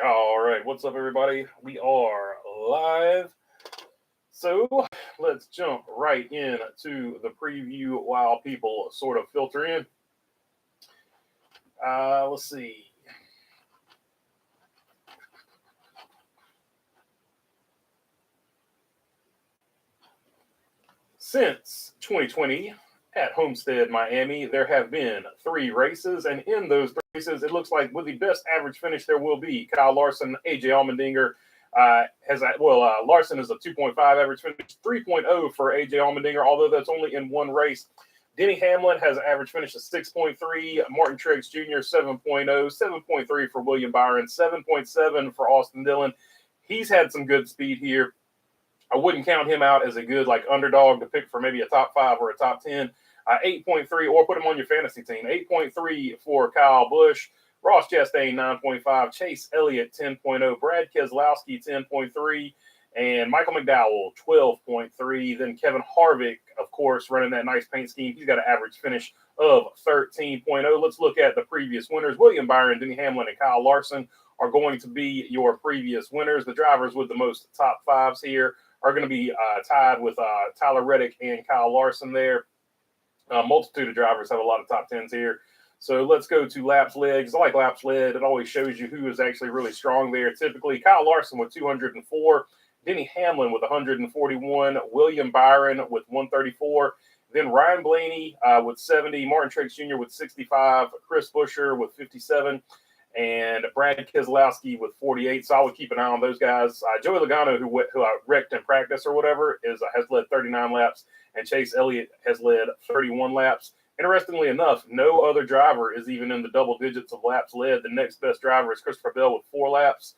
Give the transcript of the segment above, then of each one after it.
All right, what's up, everybody? We are live. So let's jump right in to the preview while people sort of filter in. Let's see. Since 2020 at Homestead, Miami, there have been 3 races, and in those races, it looks like with the best average finish there will be Kyle Larson, AJ Allmendinger. Larson is a 2.5 average finish, 3.0 for AJ Allmendinger, although that's only in one race. Denny Hamlin has an average finish of 6.3, Martin Truex Jr. 7.0, 7.3 for William Byron, 7.7 for Austin Dillon. He's had some good speed here. I wouldn't count him out as a good underdog to pick for maybe a top 5 or a top 10. 8.3, or put him on your fantasy team. 8.3 for Kyle Busch, Ross Chastain 9.5, Chase Elliott 10.0, Brad Keselowski 10.3, and Michael McDowell 12.3. Then Kevin Harvick, of course, running that nice paint scheme. He's got an average finish of 13.0. Let's look at the previous winners. William Byron, Denny Hamlin, and Kyle Larson are going to be your previous winners. The drivers with the most top 5s here are going to be tied with Tyler Reddick and Kyle Larson there. Multitude of drivers have a lot of top 10s here. So let's go to laps led, because I like laps led. It always shows you who is actually really strong there. Typically, Kyle Larson with 204, Denny Hamlin with 141, William Byron with 134, then Ryan Blaney with 70, Martin Truex Jr. with 65, Chris Buescher with 57, and Brad Keselowski with 48. So I would keep an eye on those guys. Joey Logano, who I wrecked in practice or whatever, has led 39 laps, and Chase Elliott has led 31 laps. Interestingly enough, no other driver is even in the double digits of laps led. The next best driver is Christopher Bell with 4 laps.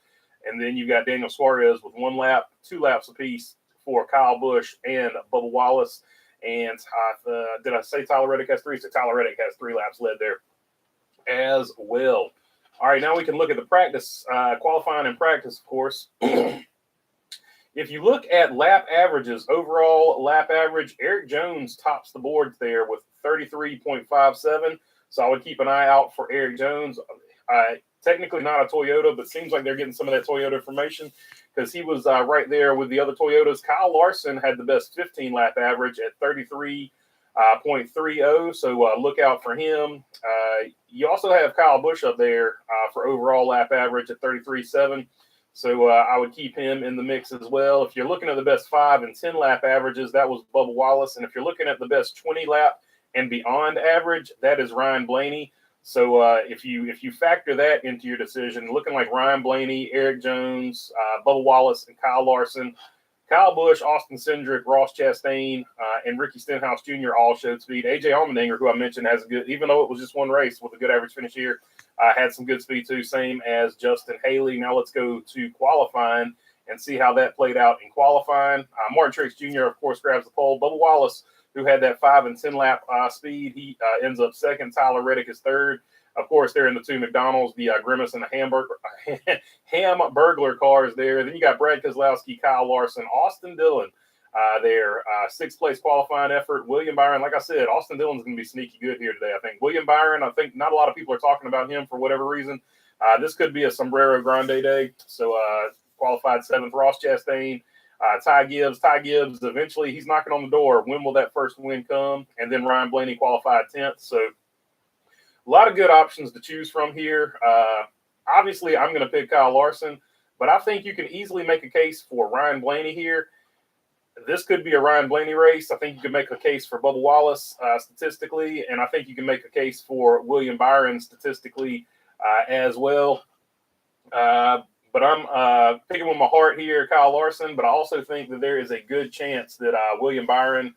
And then you've got Daniel Suarez with 1 lap, 2 laps apiece for Kyle Busch and Bubba Wallace. And did I say Tyler Reddick has 3? So Tyler Reddick has 3 laps led there as well. All right, now we can look at the practice, qualifying and practice, of course. If you look at lap averages, overall lap average, Eric Jones tops the board there with 33.57. So I would keep an eye out for Eric Jones. Technically not a Toyota, but seems like they're getting some of that Toyota information because he was right there with the other Toyotas. Kyle Larson had the best 15-lap average at 33.30. So look out for him. You also have Kyle Busch up there for overall lap average at 33.7. So I would keep him in the mix as well. If you're looking at the best 5 and 10 lap averages, that was Bubba Wallace. And if you're looking at the best 20 lap and beyond average, that is Ryan Blaney. So if you factor that into your decision, looking like Ryan Blaney, Eric Jones, Bubba Wallace, and Kyle Larson, Kyle Busch, Austin Cindric, Ross Chastain, and Ricky Stenhouse Jr. all showed speed. AJ Allmendinger, who I mentioned, has a good, even though it was just one race with a good average finish here, had some good speed too, same as Justin Haley. Now let's go to qualifying and see how that played out in qualifying. Martin Truex Jr., of course, grabs the pole. Bubba Wallace, who had that 5 and 10 lap speed, he ends up second. Tyler Reddick is third. Of course, they're in the 2 McDonald's, the Grimace and the Hamburglar cars there. Then you got Brad Keselowski, Kyle Larson, Austin Dillon there. 6th place qualifying effort. William Byron, like I said, Austin Dillon's going to be sneaky good here today, I think. William Byron, I think not a lot of people are talking about him for whatever reason. This could be a Sombrero Grande day. So qualified 7th. Ross Chastain, Ty Gibbs, eventually he's knocking on the door. When will that first win come? And then Ryan Blaney qualified 10th. So a lot of good options to choose from here. Obviously, I'm going to pick Kyle Larson, but I think you can easily make a case for Ryan Blaney here. This could be a Ryan Blaney race. I think you can make a case for Bubba Wallace statistically, and I think you can make a case for William Byron statistically as well. But I'm picking with my heart here, Kyle Larson, but I also think that there is a good chance that William Byron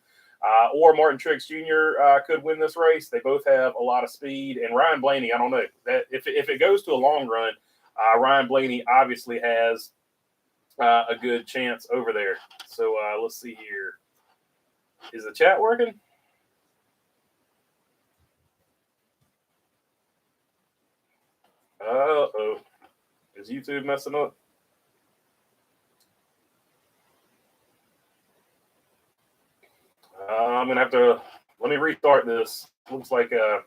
or Martin Truex Jr. Could win this race. They both have a lot of speed. And Ryan Blaney, I don't know. That if it goes to a long run, Ryan Blaney obviously has a good chance over there. So let's see here. Is the chat working? Uh-oh. Is YouTube messing up? I'm gonna have to let me restart this. Looks like I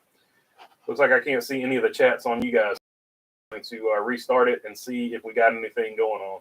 can't see any of the chats on you guys. to restart it and see if we got anything going on.